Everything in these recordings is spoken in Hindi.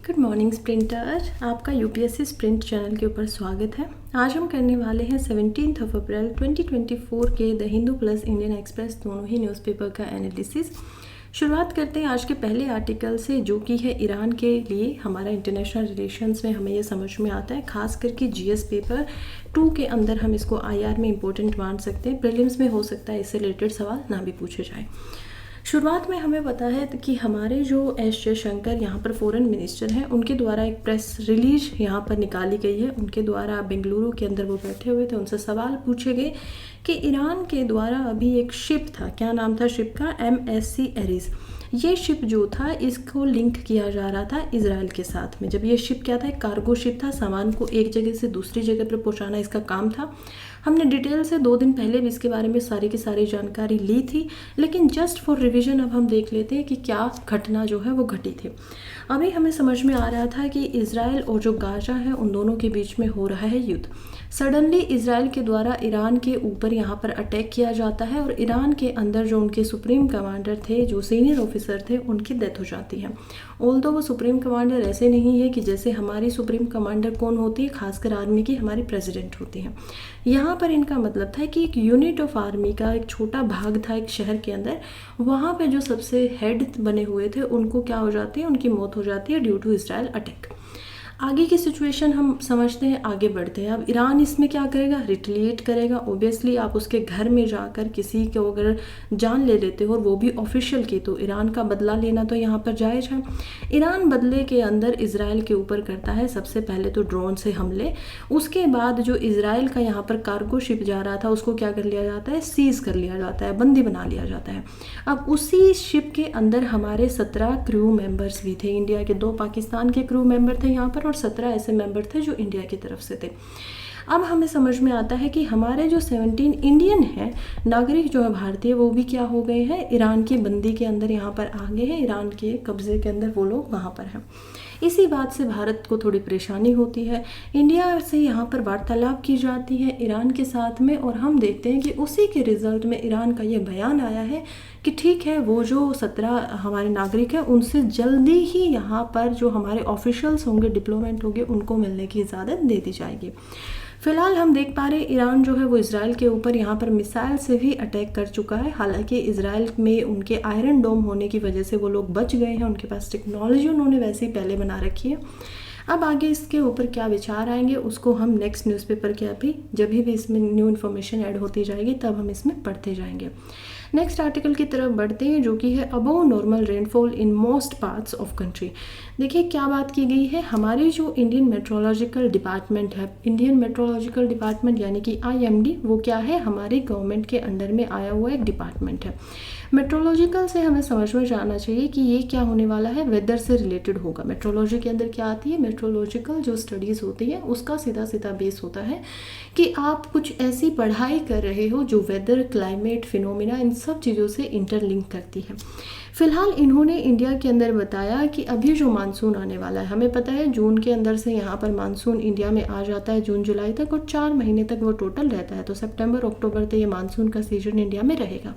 गुड मॉर्निंग स्प्रिंटर, आपका यूपीएससी स्प्रिंट चैनल के ऊपर स्वागत है। आज हम करने वाले हैं 17 अप्रैल 2024 के the Hindu plus Indian express दोनों ही न्यूज़पेपर का एनालिसिस। शुरुआत करते हैं आज के पहले आर्टिकल से, जो कि है ईरान के लिए हमारा इंटरनेशनल रिलेशंस में हमें ये समझ में आता है, खास करके जीएस पेपर 2 के अंदर हम इसको आईआर में इंपॉर्टेंट मान सकते हैं। प्रीलिम्स में हो सकता है इससे रिलेटेड सवाल ना भी पूछे जाए। शुरुआत में हमें पता है कि हमारे जो एस जयशंकर यहाँ पर फॉरेन मिनिस्टर हैं, उनके द्वारा एक प्रेस रिलीज यहाँ पर निकाली गई है। उनके द्वारा बेंगलुरु के अंदर वो बैठे हुए थे, उनसे सवाल पूछे गए कि ईरान के द्वारा अभी एक शिप था, क्या नाम था शिप का, MSC एरिस। ये शिप जो था इसको लिंक किया जा रहा था इजराइल के साथ में। जब ये शिप क्या था, एक कार्गो शिप था, सामान को एक जगह से दूसरी जगह पर पहुँचाना इसका काम था। हमने डिटेल से 2 दिन पहले भी इसके बारे में सारी की सारी जानकारी ली थी, लेकिन जस्ट फॉर रिवीजन अब हम देख लेते हैं कि क्या घटना जो है वो घटी थी। अभी हमें समझ में आ रहा था कि इजराइल और जो गाजा है उन दोनों के बीच में हो रहा है युद्ध। सडनली इजराइल के द्वारा ईरान के ऊपर यहाँ पर अटैक किया जाता है और ईरान के अंदर जो उनके सुप्रीम कमांडर थे, जो सीनियर ऑफिसर थे, उनकी डेथ हो जाती है। ऑल्दो वो सुप्रीम कमांडर ऐसे नहीं है कि जैसे हमारी सुप्रीम कमांडर कौन होती है, खासकर आर्मी की हमारी प्रेसिडेंट होती है। यहाँ पर इनका मतलब था कि एक यूनिट ऑफ आर्मी का एक छोटा भाग था एक शहर के अंदर, वहाँ पे जो सबसे हेड बने हुए थे उनको क्या हो जाती है, उनकी मौत हो जाती है ड्यू टू इजराइल अटैक। आगे की सिचुएशन हम समझते हैं, आगे बढ़ते हैं। अब ईरान इसमें क्या करेगा, रिटेलिएट करेगा। ओबियसली आप उसके घर में जाकर किसी को अगर जान ले लेते हो और वो भी ऑफिशियल की, तो ईरान का बदला लेना तो यहाँ पर जायज़ है। ईरान बदले के अंदर इजराइल के ऊपर करता है सबसे पहले तो ड्रोन से हमले। उसके बाद जो इजराइल का यहाँ पर कार्गो शिप जा रहा था उसको क्या कर लिया जाता है, सीज कर लिया जाता है, बंदी बना लिया जाता है। अब उसी शिप के अंदर हमारे 17 क्रू मेंबर्स भी थे, इंडिया के 2 पाकिस्तान के क्रू मेंबर थे यहाँ पर, और 17 ऐसे मेंबर थे जो इंडिया की तरफ से थे। अब हमें समझ में आता है कि हमारे जो 17 इंडियन हैं नागरिक जो है भारतीय, वो भी क्या हो गए हैं, ईरान की बंदी के अंदर यहाँ पर आ गए हैं, ईरान के कब्जे के अंदर वो लोग वहाँ पर हैं। इसी बात से भारत को थोड़ी परेशानी होती है। इंडिया से यहाँ पर वार्तालाप की जाती है ईरान के साथ में, और हम देखते हैं कि उसी के रिजल्ट में ईरान का ये बयान आया है कि ठीक है, वो जो 17 हमारे नागरिक हैं उनसे जल्दी ही यहाँ पर जो हमारे ऑफिशियल्स होंगे, डिप्लोमेट होंगे, उनको मिलने की इजाज़त दे दी जाएगी। फिलहाल हम देख पा रहे हैं ईरान जो है वो इजराइल के ऊपर यहाँ पर मिसाइल से भी अटैक कर चुका है। हालांकि इजराइल में उनके आयरन डोम होने की वजह से वो लोग बच गए हैं, उनके पास टेक्नोलॉजी उन्होंने वैसे ही पहले बना रखी है। अब आगे इसके ऊपर क्या विचार आएंगे उसको हम नेक्स्ट न्यूज़पेपर के अभी जब भी इसमें न्यू इन्फॉर्मेशन ऐड होती जाएगी तब हम इसमें पढ़ते जाएंगे। नेक्स्ट आर्टिकल की तरफ बढ़ते हैं, जो कि है above normal rainfall in most parts of country. देखिए क्या बात की गई है, हमारी जो इंडियन मेट्रोलॉजिकल डिपार्टमेंट है, इंडियन मेट्रोलॉजिकल डिपार्टमेंट यानी कि IMD, वो क्या है, हमारी गवर्नमेंट के अंडर में आया हुआ एक डिपार्टमेंट है। मेट्रोलॉजिकल से हमें समझ में जाना चाहिए कि ये क्या होने वाला है, वेदर से रिलेटेड होगा। मेट्रोलॉजी के अंदर क्या आती है, मेट्रोलॉजिकल जो स्टडीज़ होती है उसका सीधा सीधा बेस होता है कि आप कुछ ऐसी पढ़ाई कर रहे हो जो वेदर, क्लाइमेट, फिनोमिना, इन सब चीज़ों से इंटरलिंक करती है। फिलहाल इन्होंने इंडिया के अंदर बताया कि अभी जो मानसून आने वाला है, हमें पता है जून के अंदर से यहाँ पर मानसून इंडिया में आ जाता है, जून जुलाई तक, और 4 महीने तक वो टोटल रहता है। तो सितंबर अक्टूबर तक ये मानसून का सीजन इंडिया में रहेगा।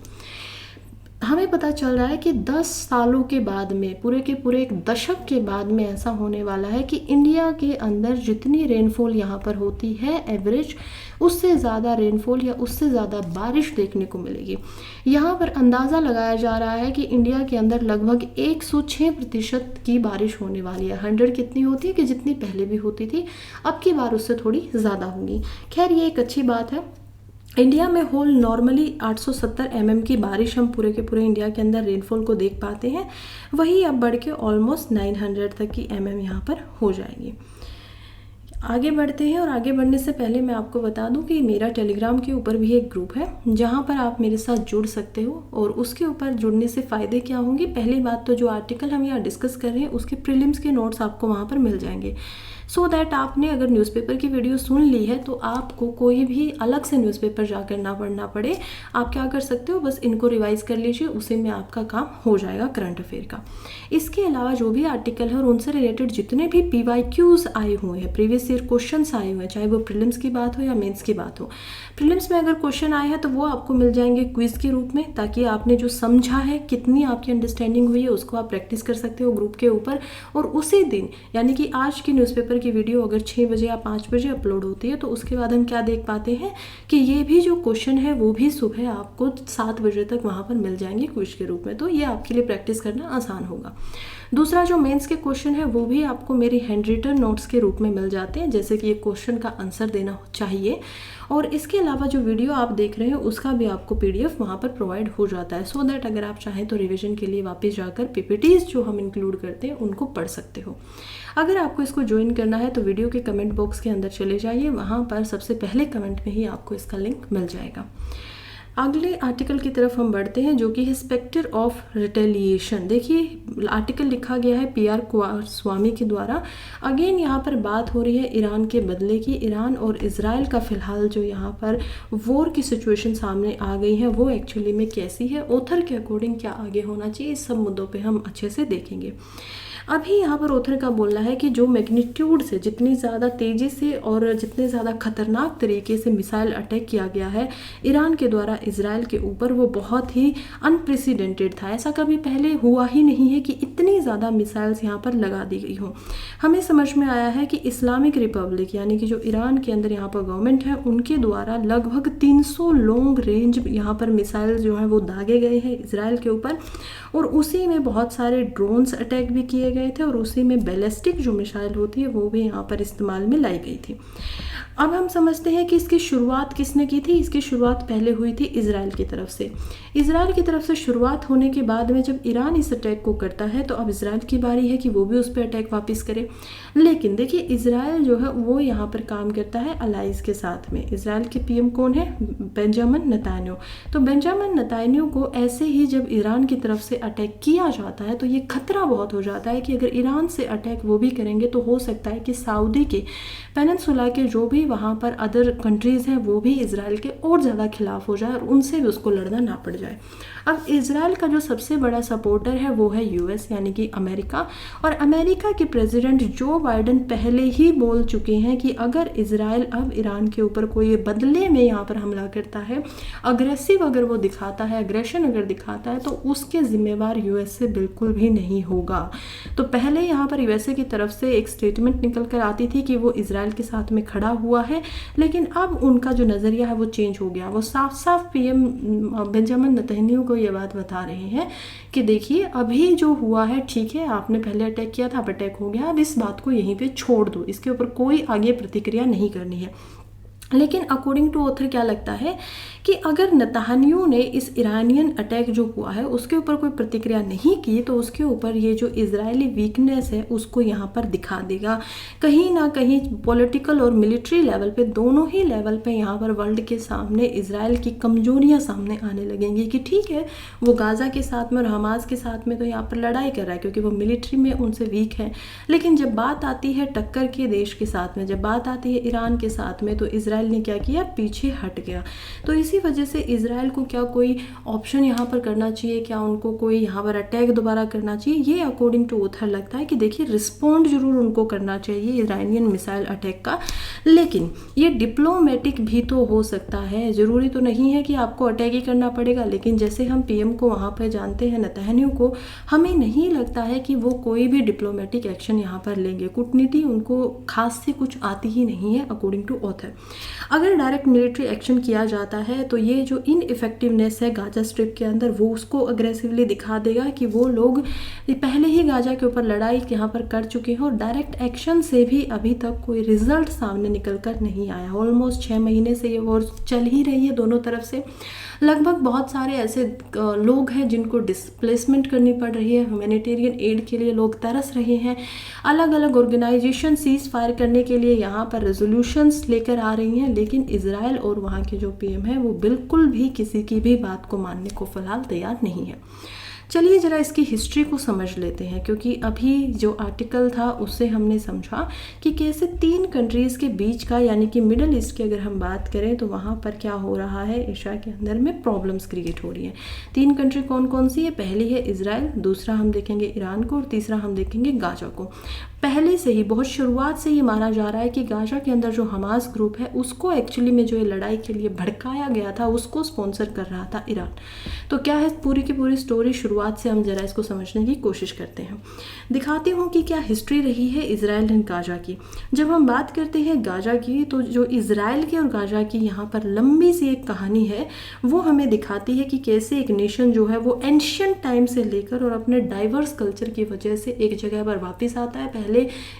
हमें पता चल रहा है कि 10 सालों के बाद में, पूरे के पूरे एक दशक के बाद में ऐसा होने वाला है कि इंडिया के अंदर जितनी रेनफॉल यहाँ पर होती है एवरेज, उससे ज़्यादा रेनफॉल या उससे ज़्यादा बारिश देखने को मिलेगी। यहाँ पर अंदाज़ा लगाया जा रहा है कि इंडिया के अंदर लगभग 106% की बारिश होने वाली है। 100 कितनी होती है कि जितनी पहले भी होती थी, अब की बार उससे थोड़ी ज़्यादा होगी। खैर ये एक अच्छी बात है। इंडिया में होल नॉर्मली 870 mm की बारिश हम पूरे के पूरे इंडिया के अंदर रेनफॉल को देख पाते हैं, वही अब बढ़ के ऑलमोस्ट 900 तक की mm यहाँ पर हो जाएगी। आगे बढ़ते हैं, और आगे बढ़ने से पहले मैं आपको बता दूं कि मेरा टेलीग्राम के ऊपर भी एक ग्रुप है जहां पर आप मेरे साथ जुड़ सकते हो, और उसके ऊपर जुड़ने से फ़ायदे क्या होंगे। पहली बात तो जो आर्टिकल हम यहाँ डिस्कस कर रहे हैं उसके प्रीलिम्स के नोट्स आपको वहाँ पर मिल जाएंगे, सो दैट आपने अगर न्यूज़पेपर की वीडियो सुन ली है तो आपको कोई भी अलग से न्यूज़पेपर जाकर ना पढ़ना पड़े। आप क्या कर सकते हो, बस इनको रिवाइज कर लीजिए, उसी में आपका काम हो जाएगा करंट अफेयर का। इसके अलावा जो भी आर्टिकल है और उनसे रिलेटेड जितने भी PYQs आए हुए हैं, प्रीवियस प्रीवियस ईयर क्वेश्चंस आए हुए हैं, चाहे वो प्रीलिम्स की बात हो या मेंस की बात हो। प्रीलिम्स में अगर क्वेश्चन आए हैं तो वो आपको मिल जाएंगे क्विज के रूप में, ताकि आपने जो समझा है, कितनी आपकी अंडरस्टैंडिंग हुई है, उसको आप प्रैक्टिस कर सकते हो ग्रुप के ऊपर। और उसी दिन यानी कि आज की न्यूज़पेपर की वीडियो अगर 6 बजे या 5 बजे अपलोड होती है तो उसके बाद हम क्या देख पाते हैं कि ये भी जो क्वेश्चन है वो भी सुबह आपको 7 बजे तक वहाँ पर मिल जाएंगे क्विज के रूप में, तो ये आपके लिए प्रैक्टिस करना आसान होगा। दूसरा जो मेंस के क्वेश्चन है वो भी आपको मेरी हैंड रिटन नोट्स के रूप में मिल जाते हैं, जैसे कि ये क्वेश्चन का आंसर देना चाहिए। और इसके अलावा जो वीडियो आप देख रहे हैं उसका भी आपको पीडीएफ वहाँ पर प्रोवाइड हो जाता है, सो दैट अगर आप चाहें तो रिवीजन के लिए वापस जाकर पीपीटीज जो हम इंक्लूड करते हैं उनको पढ़ सकते हो। अगर आपको इसको ज्वाइन करना है तो वीडियो के कमेंट बॉक्स के अंदर चले जाइए, वहाँ पर सबसे पहले कमेंट में ही आपको इसका लिंक मिल जाएगा। अगले आर्टिकल की तरफ हम बढ़ते हैं, जो कि है स्पेक्टर ऑफ रिटेलिएशन। देखिए आर्टिकल लिखा गया है पीआर स्वामी के द्वारा। अगेन यहाँ पर बात हो रही है ईरान के बदले की। ईरान और इजराइल का फिलहाल जो यहाँ पर वॉर की सिचुएशन सामने आ गई है वो एक्चुअली में कैसी है, ऑथर के अकॉर्डिंग क्या आगे होना चाहिए, इस सब मुद्दों पे हम अच्छे से देखेंगे। अभी यहाँ पर ऑथर का बोलना है कि जो मैग्नीट्यूड से, जितनी ज़्यादा तेज़ी से और जितने ज़्यादा खतरनाक तरीके से मिसाइल अटैक किया गया है ईरान के द्वारा इजराइल के ऊपर, वो बहुत ही अनप्रेसिडेंटेड था। ऐसा कभी पहले हुआ ही नहीं है कि इतनी ज़्यादा मिसाइल्स यहाँ पर लगा दी गई हो। हमें समझ में आया है कि इस्लामिक रिपब्लिक यानी कि जो ईरान के अंदर यहाँ पर गवर्नमेंट है उनके द्वारा लगभग 300 लॉन्ग रेंज यहाँ पर मिसाइल जो है वो दागे गए हैं इजराइल के ऊपर, और उसी में बहुत सारे ड्रोन्स अटैक भी किए गए थे, और उसी में बैलिस्टिक जो मिसाइल होती है वो भी यहाँ पर इस्तेमाल में लाई गई थी। अब हम समझते हैं कि इसकी शुरुआत किसने की थी। इसकी शुरुआत पहले हुई थी इजराइल की तरफ से। इजराइल की तरफ से शुरुआत होने के बाद में जब ईरान इस अटैक को करता है तो अब इजराइल की बारी है कि वो भी उस पर अटैक वापस करे। लेकिन देखिए इजराइल जो है वो यहाँ पर काम करता है अलाइज के साथ में। इजराइल के पीएम कौन है? Benjamin Netanyahu. तो बेंजामिन नेतान्याहू को ऐसे ही जब ईरान की तरफ से अटैक किया जाता है तो ये खतरा बहुत हो जाता है कि अगर ईरान से अटैक वो भी करेंगे तो हो सकता है कि सऊदी के पेनिनसुला के जो भी वहाँ पर अदर कंट्रीज़ हैं वो भी इजराइल के और ज़्यादा खिलाफ हो जाए और उनसे भी उसको लड़ना ना पड़ जाए। अब इजराइल का जो सबसे बड़ा सपोर्टर है वो है यूएस यानी कि अमेरिका, और अमेरिका के प्रेसिडेंट जो बाइडेन पहले ही बोल चुके हैं कि अगर इजराइल अब ईरान के ऊपर कोई बदले में यहाँ पर हमला करता है, अग्रेसिव अगर वो दिखाता है, अग्रेशन अगर दिखाता है, तो उसके जिम्मेवार यूएसए बिल्कुल भी नहीं होगा। तो पहले यहाँ पर यूएसए की तरफ से एक स्टेटमेंट निकल कर आती थी कि वो इजराइल के साथ में खड़ा हुआ है, लेकिन अब उनका जो नज़रिया है वो चेंज हो गया। वो साफ साफ पीएम बेंजामिन नेतन्याहू को ये बात बता रहे हैं कि देखिए अभी जो हुआ है ठीक है, आपने पहले अटैक किया था, अब अटैक हो गया, अब इस बात को यहीं पे छोड़ दो, इसके ऊपर कोई आगे प्रतिक्रिया नहीं करनी है। लेकिन अकॉर्डिंग टू ऑथर क्या लगता है कि अगर नेतन्याहू ने इस ईरानियन अटैक जो हुआ है उसके ऊपर कोई प्रतिक्रिया नहीं की तो उसके ऊपर ये जो इजरायली वीकनेस है उसको यहाँ पर दिखा देगा। कहीं ना कहीं पॉलिटिकल और मिलिट्री लेवल पे, दोनों ही लेवल पे यहाँ पर वर्ल्ड के सामने इजराइल की कमजोरियाँ सामने आने लगेंगी कि ठीक है वो गाज़ा के साथ में और हमास के साथ में तो यहाँ पर लड़ाई कर रहा है क्योंकि वो मिलिट्री में उनसे वीक है, लेकिन जब बात आती है टक्कर के देश के साथ में, जब बात आती है ईरान के साथ में, तो इजराइल ने क्या किया, पीछे हट गया। तो इसी वजह से इजराइल को क्या कोई ऑप्शन यहाँ पर करना चाहिए, क्या उनको कोई यहाँ पर अटैक दोबारा करना चाहिए, ये अकॉर्डिंग टू ऑथर लगता है कि देखिए रिस्पॉन्ड जरूर उनको करना चाहिए ईरानियन मिसाइल अटैक का, लेकिन ये डिप्लोमेटिक भी तो हो सकता है। ज़रूरी तो नहीं है कि आपको अटैक ही करना पड़ेगा, लेकिन जैसे हम पीएम को वहाँ पर जानते हैं नेतन्याहू को, हमें नहीं लगता है कि वो कोई भी डिप्लोमेटिक एक्शन यहाँ पर लेंगे। कूटनीति उनको खास से कुछ आती ही नहीं है अकॉर्डिंग टू ऑथर। अगर डायरेक्ट मिलिट्री एक्शन किया जाता है तो ये जो इनइफेक्टिवनेस है गाजा स्ट्रिप के अंदर वो उसको अग्रेसिवली दिखा देगा कि वो लोग पहले ही गाजा के ऊपर लड़ाई यहाँ पर कर चुके हैं और डायरेक्ट एक्शन से भी अभी तक कोई रिजल्ट सामने निकल कर नहीं आया। ऑलमोस्ट 6 महीने से ये वॉर चल ही रही है दोनों तरफ से। लगभग बहुत सारे ऐसे लोग हैं जिनको डिस्प्लेसमेंट करनी पड़ रही है, ह्यूमैनिटेरियन एड के लिए लोग तरस रहे हैं। अलग अलग ऑर्गेनाइजेशन सीज फायर करने के लिए यहाँ पर रेजोल्यूशंस लेकर आ रही हैं, लेकिन इजराइल और वहाँ के जो पीएम है वो बिल्कुल भी किसी की भी बात को मानने को फिलहाल तैयार नहीं है। चलिए ज़रा इसकी हिस्ट्री को समझ लेते हैं, क्योंकि अभी जो आर्टिकल था उससे हमने समझा कि कैसे 3 कंट्रीज़ के बीच का, यानी कि मिडल ईस्ट की अगर हम बात करें तो वहाँ पर क्या हो रहा है, एशिया के अंदर में प्रॉब्लम्स क्रिएट हो रही हैं। 3 कंट्री कौन कौन सी है? पहली है इजराइल, दूसरा हम देखेंगे ईरान को, और तीसरा हम देखेंगे गाजा को। पहले से ही बहुत शुरुआत से ये माना जा रहा है कि गाजा के अंदर जो हमास ग्रुप है उसको एक्चुअली में जो ये लड़ाई के लिए भड़काया गया था उसको स्पॉन्सर कर रहा था ईरान। तो क्या है पूरी की पूरी स्टोरी, शुरुआत से हम जरा इसको समझने की कोशिश करते हैं। दिखाती हूँ कि क्या हिस्ट्री रही है इजराइल एंड गाजा की। जब हम बात करते हैं गाजा की, तो जो इजराइल की और गाजा की यहाँ पर लंबी सी एक कहानी है, वो हमें दिखाती है कि कैसे एक नेशन जो है वो एंशियंट टाइम से लेकर और अपने डाइवर्स कल्चर की वजह से एक जगह पर वापस आता है। पहले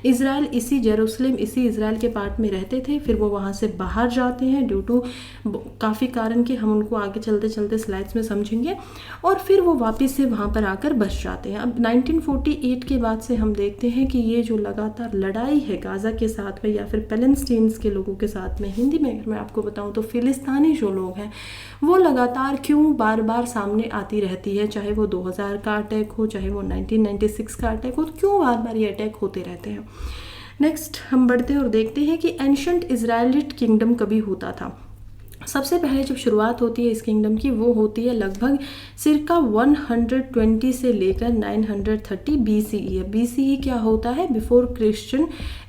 इजराइल इसी जेरूसलम, इसी इजराइल के पार्ट में रहते थे, फिर वो वहाँ से बाहर जाते हैं ड्यू टू काफ़ी कारण के हम उनको आगे चलते चलते स्लाइड्स में समझेंगे, और फिर वो वापस से वहाँ पर आकर बस जाते हैं। अब 1948 के बाद से हम देखते हैं कि ये जो लगातार लड़ाई है गाजा के साथ में या फिर पैलेस्टीन्स के लोगों के साथ में, हिंदी में अगर मैं आपको बताऊँ तो फिलिस्तीनी जो लोग हैं वो लगातार क्यों बार बार सामने आती रहती है, चाहे वो 2000 का अटैक हो, चाहे वो 1996 का अटैक हो, क्यों बार बार ये अटैक होते रहते हैं। नेक्स्ट हम बढ़ते हैं और देखते हैं कि एंशंट इजराइलिट किंगडम कभी होता था। सबसे पहले जब शुरुआत होती है इस किंगडम की, वो होती है लगभग circa 120 से लेकर 930 BCE है। BCE क्या होता है? बिफोर क्रिश्चियन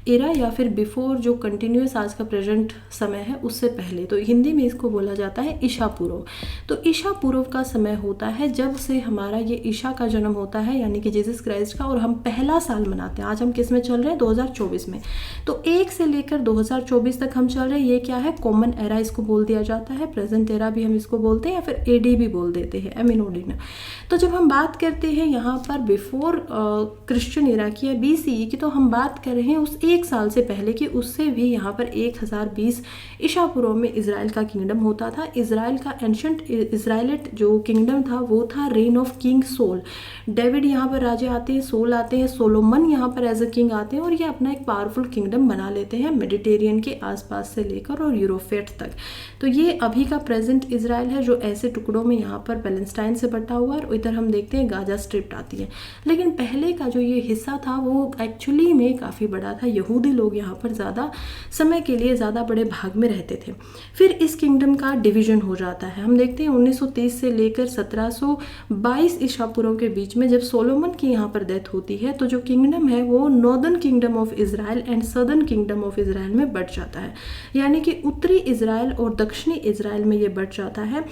एरा, या फिर बिफोर जो कंटिन्यूस आज का प्रेजेंट समय है उससे पहले। तो हिंदी में इसको बोला जाता है ईशा पूर्व। तो ईशा पूर्व का समय होता है जब से हमारा ये ईशा का जन्म होता है, यानी कि जीसस क्राइस्ट का, और हम पहला साल मनाते हैं। आज हम किस में चल रहे हैं? 2024 में। तो 1 से लेकर 2024 तक हम चल रहे हैं। ये क्या है? कॉमन एरा इसको बोल दिया जाता है, प्रेजेंट एरा भी हम इसको बोलते हैं, या फिर एडी भी बोल देते हैं, एमिनोडिन। तो जब हम बात करते हैं यहाँ पर बिफोर क्रिश्चियन एरा की या BCE की, तो हम बात कर रहे हैं उस 1 साल से पहले की। उससे भी यहाँ पर 1020 ईशा पूर्व में इजराइल का किंगडम होता था। इजराइल का एंशंट इजराइलिट जो किंगडम था वो था reign of king Saul. David यहाँ पर राजे आते हैं, सोल आते हैं, सोलोमन यहाँ पर एज अ किंग आते हैं, और ये अपना एक पावरफुल किंगडम बना लेते हैं मेडिटेरियन के आसपास से लेकर और यूरोफेट तक। तो ये अभी का प्रेजेंट इजराइल है, जो ऐसे टुकड़ों में यहाँ पर पैलेस्टाइन से बटा हुआ है, और इधर हम देखते हैं गाजा स्ट्रिप आती है। लेकिन पहले का जो ये हिस्सा था वो एक्चुअली में काफ़ी बड़ा था। यहूदी लोग यहाँ पर ज़्यादा समय के लिए ज़्यादा बड़े भाग में रहते थे। फिर इस किंगडम का डिवीजन हो जाता है। हम देखते हैं 1930 से लेकर 1722 ईसा पूर्व के बीच में, जब सोलोमन की यहाँ पर डेथ होती है, तो जो किंगडम है वो northern kingdom of Israel and southern kingdom of Israel में बट जाता है। यानी कि उत्तरी इजराइल और दक्षिणी इजराइल में ये बट जाता है।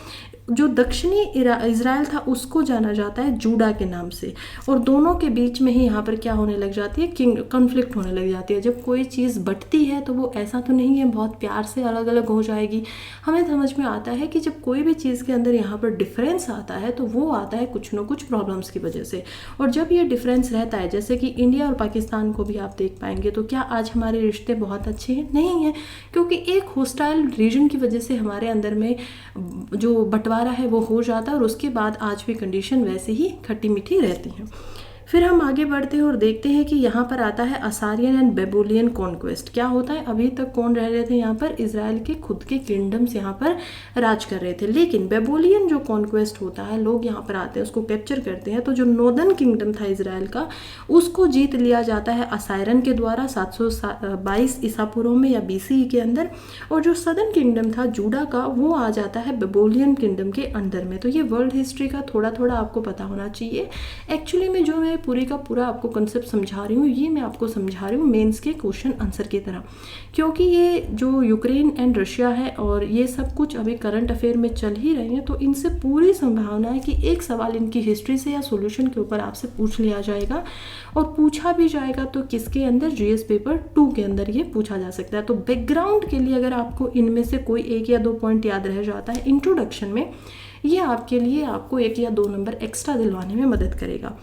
जो दक्षिणी इजराइल था उसको जाना जाता है जूडा के नाम से, और दोनों के बीच में ही यहाँ पर क्या होने लग जाती है? कॉन्फ्लिक्ट होने लग जाती है। जब कोई चीज़ बटती है तो वो ऐसा तो नहीं है बहुत प्यार से अलग अलग हो जाएगी। हमें समझ में आता है कि जब कोई भी चीज़ के अंदर यहाँ पर डिफरेंस आता है तो वो आता है कुछ ना कुछ प्रॉब्लम्स की वजह से। और जब ये डिफरेंस रहता है, जैसे कि इंडिया और पाकिस्तान को भी आप देख पाएंगे, तो क्या आज हमारे रिश्ते बहुत अच्छे हैं? नहीं है, क्योंकि एक होस्टाइल रीजन की वजह से हमारे अंदर में जो बंटवारा है वो हो जाता है, और उसके बाद आज भी कंडीशन वैसे ही खट्टी मीठी रहती हैं। फिर हम आगे बढ़ते हैं और देखते हैं कि यहाँ पर आता है असारियन एंड बेबुलियन कॉन्क्वेस्ट। क्या होता है? अभी तक कौन रह रहे थे यहाँ पर? इजराइल के खुद के किंगडम्स यहाँ पर राज कर रहे थे। लेकिन बेबुलियन जो कॉन्क्वेस्ट होता है, लोग यहाँ पर आते हैं, उसको कैप्चर करते हैं, तो जो नॉर्दर्न किंगडम था इजराइल का, उसको जीत लिया जाता है असायरन के द्वारा 722 ईसा पूर्व में या BCE के अंदर। और जो सदर्न किंगडम था जूडा का, वो आ जाता है बेबुलियन किंगडम के अंडर में। तो ये वर्ल्ड हिस्ट्री का थोड़ा थोड़ा आपको पता होना चाहिए। एक्चुअली में जो मैं पूरी का पूरा आपको कॉन्सेप्ट समझा रही हूँ, ये मैं आपको समझा रही हूँ मेंस के क्वेश्चन आंसर की तरह, क्योंकि ये जो यूक्रेन एंड रशिया है और ये सब कुछ अभी करंट अफेयर में चल ही रहे हैं, तो इनसे पूरी संभावना है कि एक सवाल इनकी हिस्ट्री से या सॉल्यूशन के ऊपर आपसे पूछ लिया जाएगा, और पूछा भी जाएगा तो किसके अंदर? GS पेपर 2 के अंदर ये पूछा जा सकता है। तो बैकग्राउंड के लिए अगर आपको इनमें से कोई 1 या 2 पॉइंट याद रह जाता है इंट्रोडक्शन में, ये आपके लिए आपको 1 या 2 नंबर एक्स्ट्रा दिलवाने में मदद करेगा।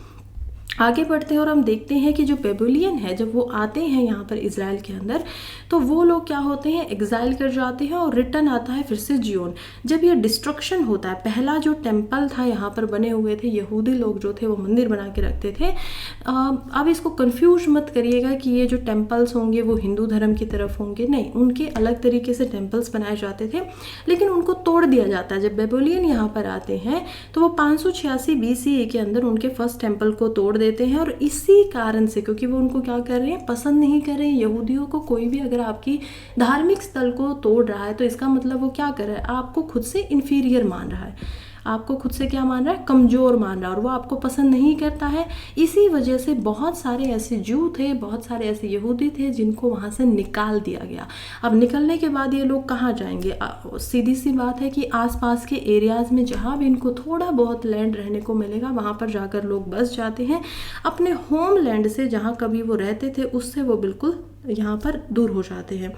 आगे बढ़ते हैं और हम देखते हैं कि जो बेबुलियन है जब वो आते हैं यहाँ पर इज़राइल के अंदर, तो वो लोग क्या होते हैं, एग्जाइल कर जाते हैं और रिटर्न आता है फिर से जियोन। जब ये डिस्ट्रक्शन होता है, पहला जो टेम्पल था यहाँ पर बने हुए थे, यहूदी लोग जो थे वो मंदिर बना के रखते थे। अब इसको कंफ्यूज मत करिएगा कि ये जो टेम्पल्स होंगे वो हिंदू धर्म की तरफ होंगे, नहीं, उनके अलग तरीके से टेम्पल्स बनाए जाते थे, लेकिन उनको तोड़ दिया जाता है। जब बेबुलियन यहाँ पर आते हैं तो वो 586 BCE के अंदर उनके फर्स्ट टेम्पल को तोड़ देते हैं। और इसी कारण से, क्योंकि वो उनको क्या कर रहे हैं, पसंद नहीं कर रहे हैं यहूदियों को, कोई भी अगर आपकी धार्मिक स्थल को तोड़ रहा है तो इसका मतलब वो क्या कर रहा है, आपको खुद से इन्फीरियर मान रहा है, आपको खुद से क्या मान रहा है, कमज़ोर मान रहा है, और वो आपको पसंद नहीं करता है। इसी वजह से बहुत सारे ऐसे जू थे, बहुत सारे ऐसे यहूदी थे जिनको वहाँ से निकाल दिया गया। अब निकलने के बाद ये लोग कहाँ जाएंगे, सीधी सी बात है कि आसपास के एरियाज़ में जहाँ भी इनको थोड़ा बहुत लैंड रहने को मिलेगा वहाँ पर जाकर लोग बस जाते हैं। अपने होम लैंड से, जहाँ कभी वो रहते थे, उससे वो बिल्कुल यहाँ पर दूर हो जाते हैं।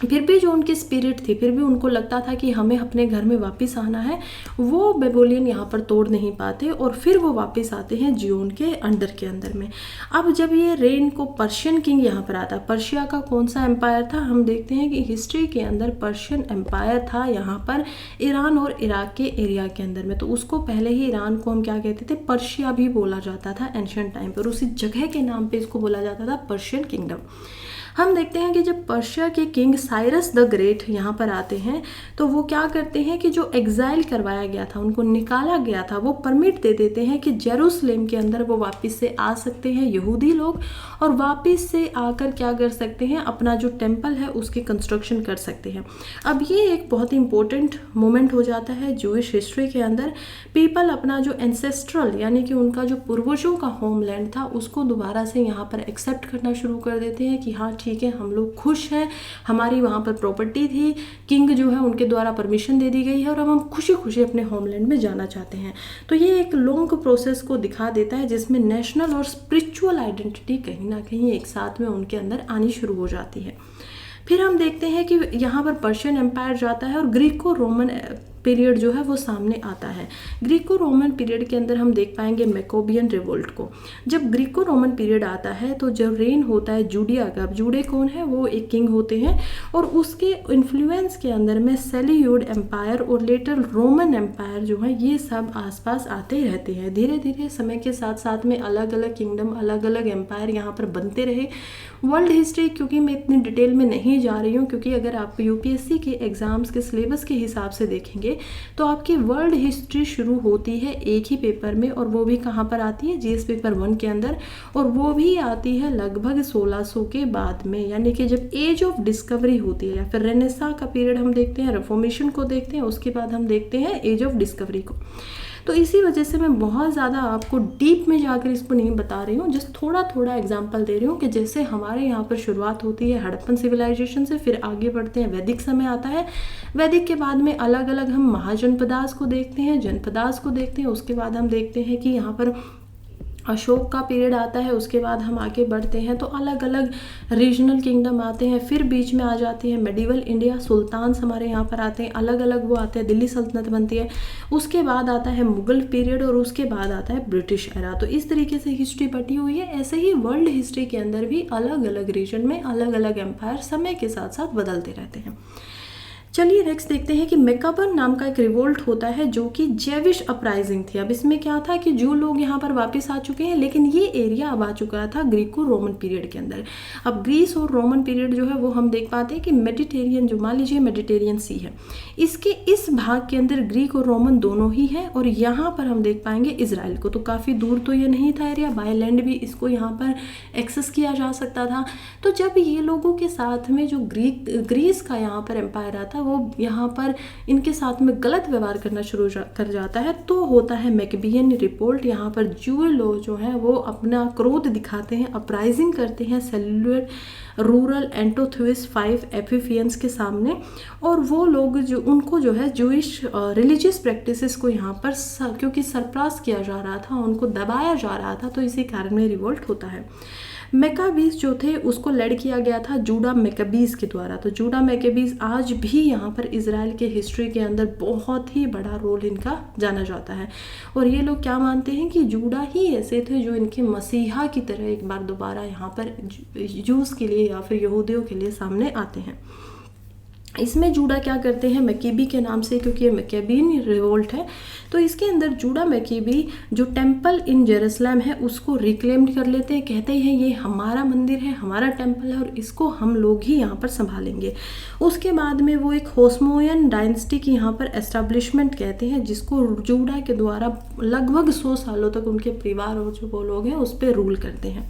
फिर भी जो उनकी स्पिरिट थी, फिर भी उनको लगता था कि हमें अपने घर में वापस आना है, वो बेबुलियन यहाँ पर तोड़ नहीं पाते और फिर वो वापस आते हैं जियोन के अंदर में। अब जब ये रेन को पर्शियन किंग यहाँ पर आता है, पर्शिया का कौन सा एम्पायर था, हम देखते हैं कि हिस्ट्री के अंदर पर्शियन एम्पायर था यहाँ पर ईरान और इराक के एरिया के अंदर में। तो उसको पहले ही ईरान को हम क्या कहते थे, पर्शिया भी बोला जाता था एंशिएंट टाइम पर, उसी जगह के नाम पर इसको बोला जाता था पर्शियन किंगडम। हम देखते हैं कि जब पर्शिया के किंग साइरस द ग्रेट यहाँ पर आते हैं तो वो क्या करते हैं कि जो एग्जाइल करवाया गया था, उनको निकाला गया था, वो परमिट दे देते हैं कि जेरूसलेम के अंदर वो वापस से आ सकते हैं यहूदी लोग, और वापस से आकर क्या कर सकते हैं, अपना जो टेम्पल है उसकी कंस्ट्रक्शन कर सकते हैं। अब ये एक बहुत ही इंपॉर्टेंट मोमेंट हो जाता है जूइश हिस्ट्री के अंदर। पीपल अपना जो एंसेस्ट्रल यानी कि उनका जो पूर्वजों का होमलैंड था उसको दोबारा से यहाँ पर एक्सेप्ट करना शुरू कर देते हैं कि हाँ ठीक है, हम लोग खुश हैं, हमारी वहाँ पर प्रॉपर्टी थी, किंग जो है उनके द्वारा परमिशन दे दी गई है और अब हम खुशी खुशी अपने होमलैंड में जाना चाहते हैं। तो ये एक लॉन्ग प्रोसेस को दिखा देता है जिसमें नेशनल और स्पिरिचुअल आइडेंटिटी कहीं ना कहीं एक साथ में उनके अंदर आनी शुरू हो जाती है। फिर हम देखते हैं कि यहाँ पर पर्शियन एम्पायर जाता है और ग्रीको रोमन पीरियड जो है वो सामने आता है। ग्रीको रोमन पीरियड के अंदर हम देख पाएंगे मैकोबियन रिवोल्ट को। जब ग्रीको रोमन पीरियड आता है तो जब रेन होता है जूडिया का, जूडे कौन है, वो एक किंग होते हैं, और उसके इन्फ्लुएंस के अंदर में सेल्यूड एम्पायर और लेटर रोमन एम्पायर जो है ये सब आसपास आते ही रहते हैं। धीरे धीरे समय के साथ साथ में अलग अलग किंगडम, अलग अलग एम्पायर यहाँ पर बनते रहे। वर्ल्ड हिस्ट्री क्योंकि मैं इतनी डिटेल में नहीं जा रही हूँ, क्योंकि अगर आप यूपीएससी के एग्जाम्स के सिलेबस के हिसाब से देखेंगे तो आपकी वर्ल्ड हिस्ट्री शुरू होती है एक ही पेपर में, और वो भी कहाँ पर आती है, जीएस पेपर 1 के अंदर, और वो भी आती है लगभग 1600 के बाद में, यानी कि जब एज ऑफ डिस्कवरी होती है या फिर रेनेसा का पीरियड हम देखते हैं, रिफॉर्मेशन को देखते हैं, उसके बाद हम देखते हैं एज ऑफ डिस्कवरी को। तो इसी वजह से मैं बहुत ज़्यादा आपको डीप में जाकर इसको नहीं बता रही हूँ, जस्ट थोड़ा थोड़ा एग्जांपल दे रही हूँ कि जैसे हमारे यहाँ पर शुरुआत होती है हड़प्पन सिविलाइजेशन से, फिर आगे बढ़ते हैं, वैदिक समय आता है, वैदिक के बाद में अलग अलग हम महाजनपदास को देखते हैं, जनपदास को देखते हैं, उसके बाद हम देखते हैं कि यहाँ पर अशोक का पीरियड आता है, उसके बाद हम आगे बढ़ते हैं तो अलग अलग रीजनल किंगडम आते हैं, फिर बीच में आ जाती है मेडिवल इंडिया, सुल्तान्स हमारे यहाँ पर आते हैं, अलग अलग वो आते हैं, दिल्ली सल्तनत बनती है, उसके बाद आता है मुगल पीरियड और उसके बाद आता है ब्रिटिश एरा। तो इस तरीके से हिस्ट्री बटी हुई है। ऐसे ही वर्ल्ड हिस्ट्री के अंदर भी अलग अलग रीजन में अलग अलग एम्पायर समय के साथ साथ बदलते रहते हैं। चलिए नेक्स्ट देखते हैं कि मैकाबन नाम का एक रिवोल्ट होता है जो कि जेविश अपराइजिंग थी। अब इसमें क्या था कि जो लोग यहाँ पर वापस आ चुके हैं, लेकिन ये एरिया अब आ चुका था ग्रीको रोमन पीरियड के अंदर। अब ग्रीस और रोमन पीरियड जो है वो हम देख पाते हैं कि मेडिटेरियन, जो मान लीजिए मेडिटेरियन सी है, इसके इस भाग के अंदर ग्रीक और रोमन दोनों ही है, और यहाँ पर हम देख पाएंगे इजराइल को। तो काफ़ी दूर तो ये नहीं था एरिया, बाय लैंड भी इसको यहाँ पर एक्सेस किया जा सकता था। तो जब ये लोगों के साथ में जो ग्रीस का यहाँ पर एम्पायर आता वो यहाँ पर इनके साथ में गलत व्यवहार करना शुरू कर जाता है, तो होता है मैकबियन रिवोल्ट। यहाँ पर जूए लोग जो हैं वो अपना क्रोध दिखाते हैं, अपराइजिंग करते हैं सेलुलर रूरल एंटोथ्यूस 5 एपिफियंस के सामने, और वो लोग जो उनको जो है जूइश रिलीजियस प्रैक्टिसेस को यहाँ पर क्योंकि सरप्रास किया जा रहा था, उनको दबाया जा रहा था, तो इसी कारण में रिवोल्ट होता है। मैकाबीज जो थे उसको लड़ किया गया था जूडा मैकाबीज के द्वारा। तो जूडा मैकाबीज आज भी यहाँ पर इजराइल के हिस्ट्री के अंदर बहुत ही बड़ा रोल इनका जाना जाता है। और ये लोग क्या मानते हैं कि जूडा ही ऐसे थे जो इनके मसीहा की तरह एक बार दोबारा यहाँ पर जूस के लिए या फिर यहूदियों के लिए सामने आते हैं। इसमें जूडा क्या करते हैं, मैकेबी के नाम से, क्योंकि ये मैकेबियन रिवोल्ट है, तो इसके अंदर जूडा मैकेबी जो टेम्पल इन जेरूसलम है उसको रिक्लेम कर लेते हैं। कहते हैं ये हमारा मंदिर है, हमारा टेम्पल है और इसको हम लोग ही यहाँ पर संभालेंगे। उसके बाद में वो एक होस्मोयन डायनेस्टी की यहाँ पर एस्टेब्लिशमेंट कहते हैं, जिसको जूडा के द्वारा लगभग 100 सालों तक उनके परिवार और जो वो लोग हैं उस पर रूल करते हैं।